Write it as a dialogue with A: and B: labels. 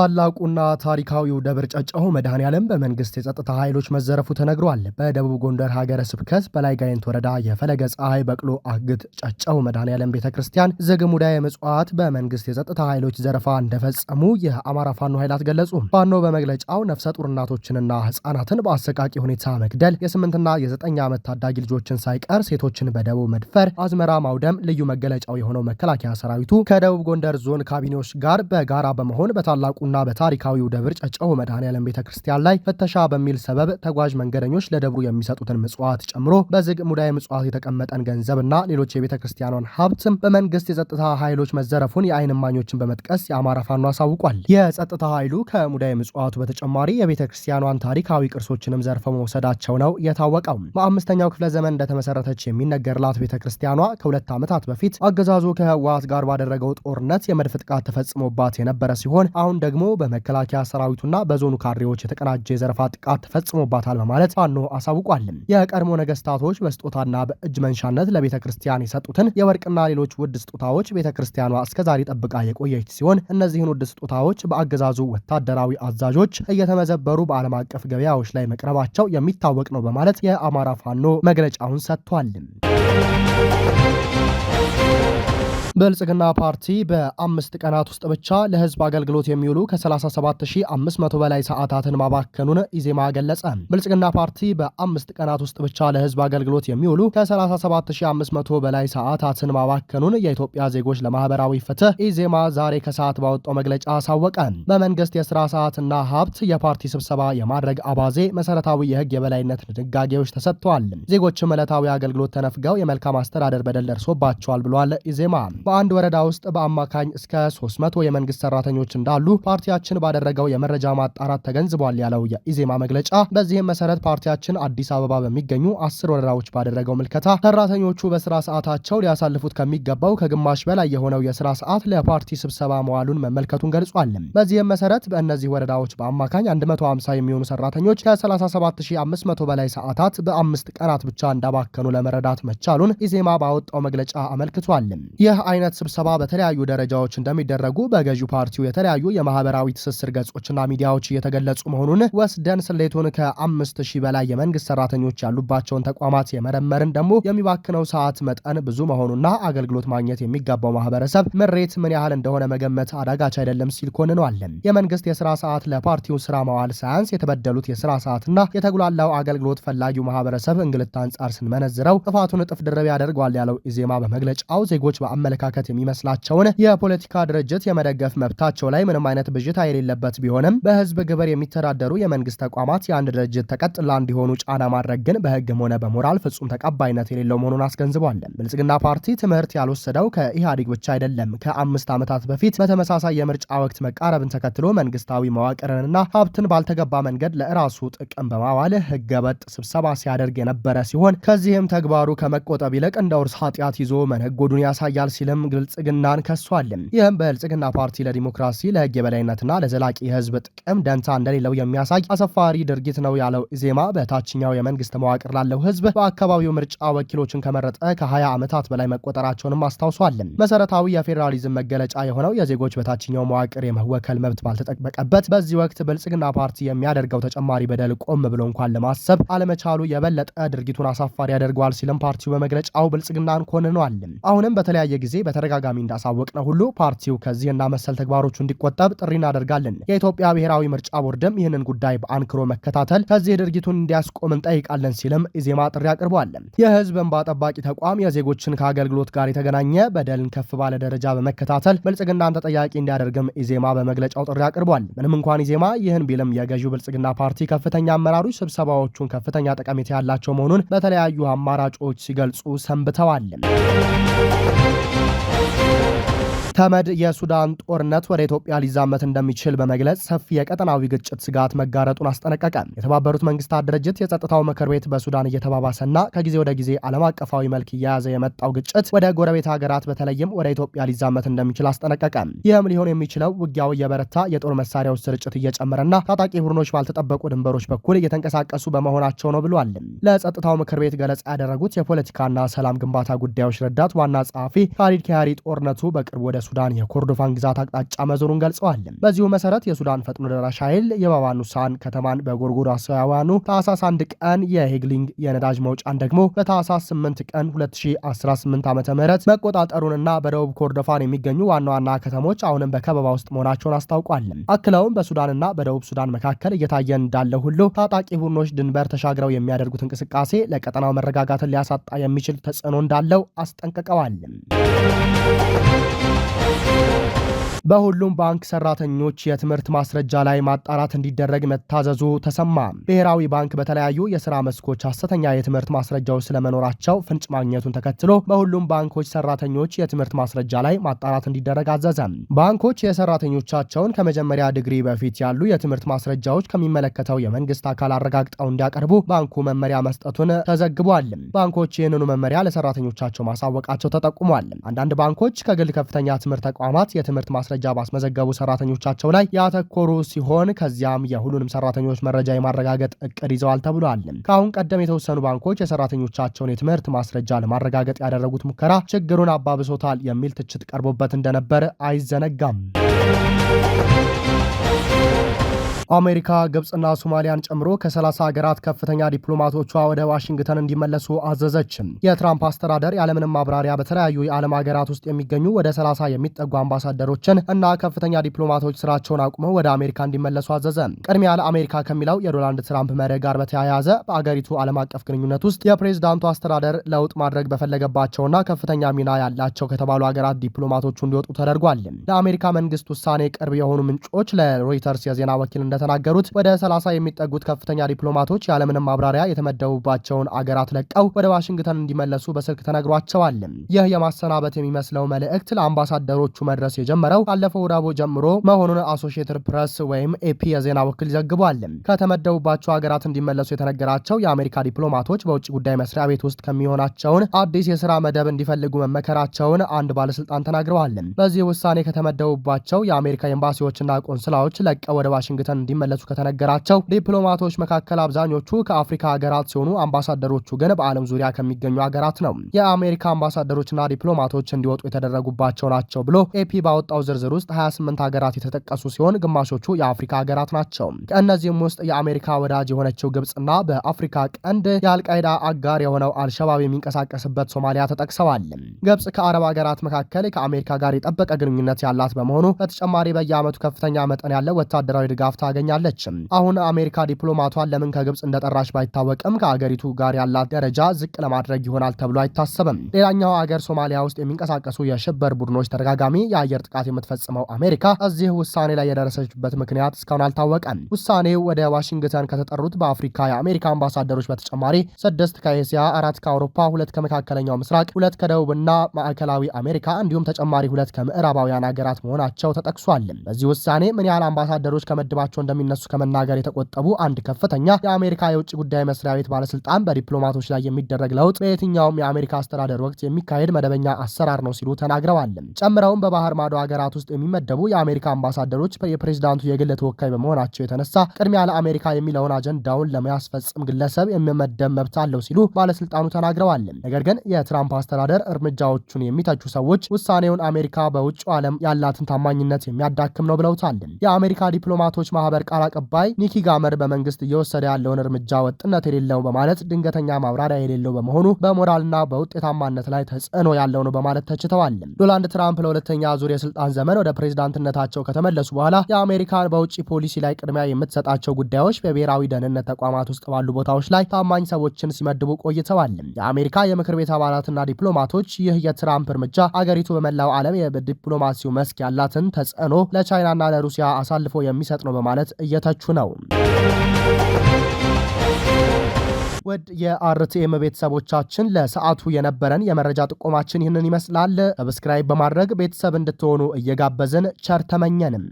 A: ታላቁና ታሪካዊው ደብር ጨጨሆ መድኃኔዓለም በመንግስት የጸጥታ ኃይሎች መዘረፉ ተነግሯል። በደቡብ ጎንደር ሀገረ ስብከት በላይ ጋይንት ወረዳ የፈለገ ፀሐይ በቅሎ አግት ጨጨሆ መድኃኔዓለም ቤተክርስቲያን ዝግ ሙዳየ ምጽዋት በመንግስት የጸጥታ ኃይሎች ዘረፋ እንደፈጸሙ የአማራ ፋኖ ኃይላት ገለጹ። ፋኖ በመግለጫው ነፍሰ ጡር እናቶችንና ህጻናትን በአሰቃቂ ሁኔታ መግደል፣ የ8ና የ9 ዓመት ታዳጊ ልጆችን ሳይቀር ሴቶችን በደቡብ መድፈር፣ አዝመራ ማውደም ልዩ መገለጫው የሆነው መከላከያ ሰራዊቱ ከደቡብ ጎንደር ዞን ካቢኔዎች ጋር በጋራ በመሆን በታላቁና በታሪካዊው ደብር ጨጨሆ መድኃኔዓለም ቤተክርስቲያን ላይ ፍተሻ በሚል ሰበብ ተጓዥ መንገደኞች ለደብሩ የሚሰጡትን ምጽዋት ጨምሮ በዝግ ሙዳየ ምጽዋት የተቀመጠን ገንዘብና ሌሎች የቤተክርስቲያኗን ሀብት በመንግስት የጸጥታ ኃይሎች መዘረፉን የአይን እማኞችን በመጥቀስ የአማራ ፋኖ አሳውቋል። የጸጥታ ኃይሉ ከሙዳየ ምጽዋቱ በተጨማሪ የቤተክርስቲያኗን ታሪካዊ ቅርሶችንም ዘርፈው መውሰዳቸው ነው የታወቀው። በ5ኛው ክፍለ ዘመን እንደተመሰረተች የሚነገርላት ቤተክርስቲያኗ ከ2 ዓመታት በፊት አገዛዙ ከህወሓት ጋር ባደረገው ጦርነት የመድፍ ጥቃት ተፈጽሞባት የነበረ ሲሆን አሁን ደግሞ በመከላከያ ሰራዊቱና በዞኑ ካድሬዎች የተቀናጀ የዘረፋ ጥቃት ተፈጽሞባታል በማለት ፋኖ አሳውቋል። የቀድሞ ነገስታቶች በስጦታና በእጅ መንሻነት ለቤተ ክርስቲያን የሰጡትን የወርቅና ሌሎች ውድ ስጦታዎች ቤተ ክርስቲያኗ እስከዛሬ ጠብቃ የቆየች ሲሆን እነዚህን ውድ ስጦታዎች በአገዛዙ ወታደራዊ አዛዦች እየተመዘበሩ በዓለም አቀፍ ገበያዎች ላይ መቅረባቸው የሚታወቅ ነው በማለት የአማራ ፋኖ መግለጫውን ሰጥቷል። ብልጽግና ፓርቲ በ5 ቀናት ውስጥ ብቻ ለህዝብ አገልግሎት የሚውሉ ከ37500 በላይ ሰዓታትን ማባከኑን ኢዜማ ገለጸ። ብልጽግና ፓርቲ በ5 ቀናት ውስጥ ብቻ ለህዝብ አገልግሎት የሚውሉ ከ37500 በላይ ሰዓታትን ማባከኑን የኢትዮጵያ ዜጎች ለማህበራዊ ፍትህ ኢዜማ ዛሬ ከሰዓት ባወጣው መግለጫ አሳወቀ። በመንግስት የስራ ሰዓትና ሀብት የፓርቲ ስብሰባ የማድረግ አባዜ መሰረታዊ የህግ የበላይነት ድንጋጌዎች ተሰጥተዋል። ዜጎችም ዕለታዊ አገልግሎት ተነፍገው የመልካም አስተዳደር በደል ደርሶባቸዋል ብሏል ኢዜማ። በአንድ ወረዳ ውስጥ በአማካኝ እስከ 300 የመንግስት ሰራተኞች እንዳሉ ፓርቲያችን ባደረገው የመረጃ ማጣራት ተገንዝቧል ያለው የኢዜማ መግለጫ በዚህም መሰረት ፓርቲያችን አዲስ አበባ በሚገኙ 10 ወረዳዎች ባደረገው ምልከታ ሰራተኞቹ በስራ ሰዓታቸው ሊያሳልፉት ከሚገባው ከግማሽ በላይ የሆነው የስራ ሰዓት ለፓርቲ ስብሰባ መዋሉን መመልከቱን ገልጿል። በዚህም መሰረት በእነዚህ ወረዳዎች በአማካኝ 150 የሚሆኑ ሰራተኞች ከ37500 በላይ ሰዓታት በ5 ቀናት ብቻ እንዳባከኑ ለመረዳት መቻሉን ኢዜማ ባወጣው መግለጫ አመልክቷል። ይህ አይነት ስብሰባ በተለያዩ ደረጃዎች እንደሚደረጉ በገዢው ፓርቲው የተለያዩ የማህበራዊ ትስስር ገጾችና ሚዲያዎች እየተገለጹ መሆኑን ወስደን ስሌቱን ከ5000 በላይ የመንግስት ሰራተኞች ያሉባቸውን ተቋማት የመረመርን ደግሞ የሚባክነው ሰዓት መጠን ብዙ መሆኑና አገልግሎት ማግኘት የሚገባው ማህበረሰብ ምሬት ምን ያህል እንደሆነ መገመት አዳጋች አይደለም ሲል ኮንኗል። የመንግስት የስራ ሰዓት ለፓርቲው ስራ መዋል ሳያንስ የተበደሉት የስራ ሰዓትና የተጉላላው አገልግሎት ፈላጊው ማህበረሰብ እንግልት አንጻር ስንመነዝረው ጥፋቱን እጥፍ ድርብ ያደርገዋል ያለው ኢዜማ በመግለጫው ዜጎች በአመለካከት የሚመስላቸውን የፖለቲካ ድርጅት የመደገፍ መብታቸው ላይ ምንም አይነት ብዥታ የሌለበት ቢሆንም በህዝብ ግብር የሚተዳደሩ የመንግስት ተቋማት የአንድ ድርጅት ተቀጥላ እንዲሆኑ ጫና ማድረግ ግን በህግም ሆነ በሞራል ፍጹም ተቀባይነት የሌለው መሆኑን አስገንዝቧል። ብልጽግና ፓርቲ ትምህርት ያልወሰደው ከኢህአዴግ ብቻ አይደለም። ከ5 ዓመታት በፊት በተመሳሳይ የምርጫ ወቅት መቃረብን ተከትሎ መንግስታዊ መዋቅርንና ሀብትን ባልተገባ መንገድ ለራሱ ጥቅም በማዋል ህገወጥ ስብሰባ ሲያደርግ የነበረ ሲሆን ከዚህም ተግባሩ ከመቆጠብ ይልቅ እንደ ውርስ ኃጢአት ይዞ መነጎዱን ያሳያል ሲልም ብልጽግናን ከሷል። ይህም በብልጽግና ፓርቲ ለዲሞክራሲ ለህግ የበላይነትና ለዘላቂ የህዝብ ጥቅም ደንታ እንደሌለው የሚያሳይ አሰፋሪ ድርጊት ነው ያለው ኢዜማ በታችኛው የመንግስት መዋቅር ላለው ህዝብ በአካባቢው ምርጫ ወኪሎችን ከመረጠ ከ20 ዓመታት በላይ መቆጠራቸውንም አስታውሷል። መሰረታዊ የፌዴራሊዝም መገለጫ የሆነው የዜጎች በታችኛው መዋቅር የመወከል መብት ባልተጠበቀበት በዚህ ወቅት ብልጽግና ፓርቲ የሚያደርገው ተጨማሪ በደል ቆም ብሎ እንኳን ለማሰብ አለመቻሉ የበለጠ ድርጊቱን አሳፋሪ ያደርገዋል ሲልም ፓርቲው በመግለጫው ብልጽግናን ኮንኗል። አሁንም በተለያየ ጊዜ በተደጋጋሚ እንዳሳወቅነው ሁሉ ፓርቲው ከዚህና መሰል ተግባሮቹ እንዲቆጠብ ጥሪ እናደርጋለን። የኢትዮጵያ ብሔራዊ ምርጫ ቦርድም ይህንን ጉዳይ በአንክሮ መከታተል ከዚህ ድርጊቱን እንዲያስቆም እንጠይቃለን ሲልም ኢዜማ ጥሪ አቅርቧል። የህዝብ እንባ ጠባቂ ተቋም የዜጎችን ከአገልግሎት ጋር የተገናኘ በደልን ከፍ ባለ ደረጃ በመከታተል ብልጽግናን ተጠያቂ እንዲያደርግም ኢዜማ በመግለጫው ጥሪ አቅርቧል። ምንም እንኳን ኢዜማ ይህን ቢልም የገዢው ብልጽግና ፓርቲ ከፍተኛ አመራሮች ስብሰባዎቹን ከፍተኛ ጠቀሜታ ያላቸው መሆኑን በተለያዩ አማራጮች ሲገልጹ ሰንብተዋል። ተመድ የሱዳን ጦርነት ወደ ኢትዮጵያ ሊዛመት እንደሚችል በመግለጽ ሰፊ የቀጠናዊ ግጭት ስጋት መጋረጡን አስጠነቀቀ። የተባበሩት መንግስታት ድርጅት የጸጥታው ምክር ቤት በሱዳን እየተባባሰና ከጊዜ ወደ ጊዜ ዓለም አቀፋዊ መልክ እየያዘ የመጣው ግጭት ወደ ጎረቤት ሀገራት በተለይም ወደ ኢትዮጵያ ሊዛመት እንደሚችል አስጠነቀቀ። ይህም ሊሆን የሚችለው ውጊያው እየበረታ የጦር መሳሪያዎች ስርጭት እየጨመረና ታጣቂ ቡድኖች ባልተጠበቁ ድንበሮች በኩል እየተንቀሳቀሱ በመሆናቸው ነው ብሏል። ለጸጥታው ምክር ቤት ገለጻ ያደረጉት የፖለቲካና ሰላም ግንባታ ጉዳዮች ረዳት ዋና ጸሐፊ ካሊድ ኪያሪ ጦርነቱ በቅርቡ ወደ የሱዳን የኮርዶፋን ግዛት አቅጣጫ መዞሩን ገልጸዋል። በዚሁ መሰረት የሱዳን ፈጥኖ ደራሽ ኃይል የባባኑሳን ከተማን በጎርጎሮሳውያኑ ታህሳስ 1 ቀን የሄግሊንግ የነዳጅ መውጫን ደግሞ በታህሳስ 8 ቀን 2018 ዓ.ም መቆጣጠሩንና በደቡብ ኮርዶፋን የሚገኙ ዋና ዋና ከተሞች አሁንም በከበባ ውስጥ መሆናቸውን አስታውቋል። አክለውም በሱዳንና በደቡብ ሱዳን መካከል እየታየ እንዳለ ሁሉ ታጣቂ ቡድኖች ድንበር ተሻግረው የሚያደርጉት እንቅስቃሴ ለቀጠናው መረጋጋትን ሊያሳጣ የሚችል ተጽዕኖ እንዳለው አስጠንቅቀዋል። በሁሉም ባንክ ሰራተኞች የትምህርት ማስረጃ ላይ ማጣራት እንዲደረግ መታዘዙ ተሰማ። ብሔራዊ ባንክ በተለያዩ የሥራ መስኮች ሐሰተኛ የትምህርት ማስረጃዎች ስለመኖራቸው ፍንጭ ማግኘቱን ተከትሎ በሁሉም ባንኮች ሰራተኞች የትምህርት ማስረጃ ላይ ማጣራት እንዲደረግ አዘዘ። ባንኮች የሰራተኞቻቸውን ከመጀመሪያ ዲግሪ በፊት ያሉ የትምህርት ማስረጃዎች ከሚመለከተው የመንግስት አካል አረጋግጠው እንዲያቀርቡ ባንኩ መመሪያ መስጠቱን ተዘግቧል። ባንኮች ይህንኑ መመሪያ ለሰራተኞቻቸው ማሳወቃቸው ተጠቁሟል። አንዳንድ ባንኮች ከግል ከፍተኛ ትምህርት ተቋማት የትምህርት ማስረጃ ባስመዘገቡ ሰራተኞቻቸው ላይ ያተኮሩ ሲሆን ከዚያም የሁሉንም ሰራተኞች መረጃ የማረጋገጥ እቅድ ይዘዋል ተብሏል። ከአሁን ቀደም የተወሰኑ ባንኮች የሰራተኞቻቸውን የትምህርት ማስረጃ ለማረጋገጥ ያደረጉት ሙከራ ችግሩን አባብሶታል የሚል ትችት ቀርቦበት እንደነበር አይዘነጋም። አሜሪካ ግብጽና ሶማሊያን ጨምሮ ከ30 ሀገራት ከፍተኛ ዲፕሎማቶቿ ወደ ዋሽንግተን እንዲመለሱ አዘዘች። የትራምፕ አስተዳደር ያለምንም ማብራሪያ በተለያዩ የዓለም ሀገራት ውስጥ የሚገኙ ወደ 30 የሚጠጉ አምባሳደሮችን እና ከፍተኛ ዲፕሎማቶች ስራቸውን አቁመው ወደ አሜሪካ እንዲመለሱ አዘዘ። ቅድሚያ ለአሜሪካ ከሚለው የዶናልድ ትራምፕ መርህ ጋር በተያያዘ በአገሪቱ ዓለም አቀፍ ግንኙነት ውስጥ የፕሬዝዳንቱ አስተዳደር ለውጥ ማድረግ በፈለገባቸውና ከፍተኛ ሚና ያላቸው ከተባሉ ሀገራት ዲፕሎማቶቹ እንዲወጡ ተደርጓል። ለአሜሪካ መንግስት ውሳኔ ቅርብ የሆኑ ምንጮች ለሮይተርስ የዜና ወኪል እንደተናገሩት ወደ 30 የሚጠጉት ከፍተኛ ዲፕሎማቶች ያለምንም ማብራሪያ የተመደቡባቸውን አገራት ለቀው ወደ ዋሽንግተን እንዲመለሱ በስልክ ተነግሯቸዋል። ይህ የማሰናበት የሚመስለው መልእክት ለአምባሳደሮቹ መድረስ የጀመረው ካለፈው ረቡዕ ጀምሮ መሆኑን አሶሺየትድ ፕሬስ ወይም ኤፒ የዜና ወኪል ዘግቧል። ከተመደቡባቸው ሀገራት እንዲመለሱ የተነገራቸው የአሜሪካ ዲፕሎማቶች በውጭ ጉዳይ መስሪያ ቤት ውስጥ ከሚሆናቸውን አዲስ የስራ መደብ እንዲፈልጉ መመከራቸውን አንድ ባለስልጣን ተናግረዋል። በዚህ ውሳኔ ከተመደቡባቸው የአሜሪካ ኤምባሲዎችና ቆንስላዎች ለቀው ወደ ዋሽንግተን እንዲመለሱ ከተነገራቸው ዲፕሎማቶች መካከል አብዛኞቹ ከአፍሪካ ሀገራት ሲሆኑ አምባሳደሮቹ ግን በዓለም ዙሪያ ከሚገኙ ሀገራት ነው። የአሜሪካ አምባሳደሮችና ዲፕሎማቶች እንዲወጡ የተደረጉባቸው ናቸው ብሎ ኤፒ ባወጣው ዝርዝር ውስጥ 28 ሀገራት የተጠቀሱ ሲሆን ግማሾቹ የአፍሪካ ሀገራት ናቸው። ከእነዚህም ውስጥ የአሜሪካ ወዳጅ የሆነችው ግብጽና በአፍሪካ ቀንድ የአልቃይዳ አጋር የሆነው አልሸባብ የሚንቀሳቀስበት ሶማሊያ ተጠቅሰዋል። ግብጽ ከአረብ ሀገራት መካከል ከአሜሪካ ጋር የጠበቀ ግንኙነት ያላት በመሆኑ በተጨማሪ በየዓመቱ ከፍተኛ መጠን ያለው ወታደራዊ ድጋፍ ታገኛለች። አሁን አሜሪካ ዲፕሎማቷን ለምን ከግብጽ እንደጠራች ባይታወቅም ከአገሪቱ ጋር ያላት ደረጃ ዝቅ ለማድረግ ይሆናል ተብሎ አይታሰብም። ሌላኛው አገር ሶማሊያ ውስጥ የሚንቀሳቀሱ የሽብር ቡድኖች ተደጋጋሚ የአየር ጥቃት የምትፈጽመው አሜሪካ እዚህ ውሳኔ ላይ የደረሰችበት ምክንያት እስካሁን አልታወቀም። ውሳኔው ወደ ዋሽንግተን ከተጠሩት በአፍሪካ የአሜሪካ አምባሳደሮች በተጨማሪ 6 ከኤስያ፣ 4 ከአውሮፓ፣ 2 ከመካከለኛው ምስራቅ፣ 2 ከደቡብና ማዕከላዊ አሜሪካ እንዲሁም ተጨማሪ 2 ከምዕራባውያን ሀገራት መሆናቸው ተጠቅሷል። በዚህ ውሳኔ ምን ያህል አምባሳደሮች ከመድባቸው እንደሚነሱ ከመናገር የተቆጠቡ አንድ ከፍተኛ የአሜሪካ የውጭ ጉዳይ መስሪያ ቤት ባለስልጣን በዲፕሎማቶች ላይ የሚደረግ ለውጥ በየትኛውም የአሜሪካ አስተዳደር ወቅት የሚካሄድ መደበኛ አሰራር ነው ሲሉ ተናግረዋል። ጨምረውም በባህር ማዶ ሀገራት ውስጥ የሚመደቡ የአሜሪካ አምባሳደሮች የፕሬዝዳንቱ የግል ተወካይ በመሆናቸው የተነሳ ቅድሚያ ለአሜሪካ የሚለውን አጀንዳውን ለሚያስፈጽም ግለሰብ የመመደብ መብት አለው ሲሉ ባለስልጣኑ ተናግረዋል። ነገር ግን የትራምፕ አስተዳደር እርምጃዎቹን የሚተቹ ሰዎች ውሳኔውን አሜሪካ በውጭ ዓለም ያላትን ታማኝነት የሚያዳክም ነው ብለውታል። የአሜሪካ ዲፕሎማቶች ማህበር ቃል አቀባይ ኒኪ ጋመር በመንግስት እየወሰደ ያለውን እርምጃ ወጥነት የሌለው በማለት ድንገተኛ ማብራሪያ የሌለው በመሆኑ በሞራልና በውጤታማነት ላይ ተጽዕኖ ያለው ነው በማለት ተችተዋል። ዶናልድ ትራምፕ ለሁለተኛ ዙር የስልጣን ዘመን ወደ ፕሬዝዳንትነታቸው ከተመለሱ በኋላ የአሜሪካን በውጭ ፖሊሲ ላይ ቅድሚያ የምትሰጣቸው ጉዳዮች በብሔራዊ ደህንነት ተቋማት ውስጥ ባሉ ቦታዎች ላይ ታማኝ ሰዎችን ሲመድቡ ቆይተዋል። የአሜሪካ የምክር ቤት አባላትና ዲፕሎማቶች ይህ የትራምፕ እርምጃ አገሪቱ በመላው ዓለም የዲፕሎማሲው መስክ ያላትን ተጽዕኖ ለቻይናና ለሩሲያ አሳልፎ የሚሰጥ ነው በማለት እየተቹ ነው። ውድ የአርቲኤም ቤተሰቦቻችን ለሰዓቱ የነበረን የመረጃ ጥቆማችን ይህንን ይመስላል። ሰብስክራይብ በማድረግ ቤተሰብ እንድትሆኑ እየጋበዝን ቸር ተመኘንም።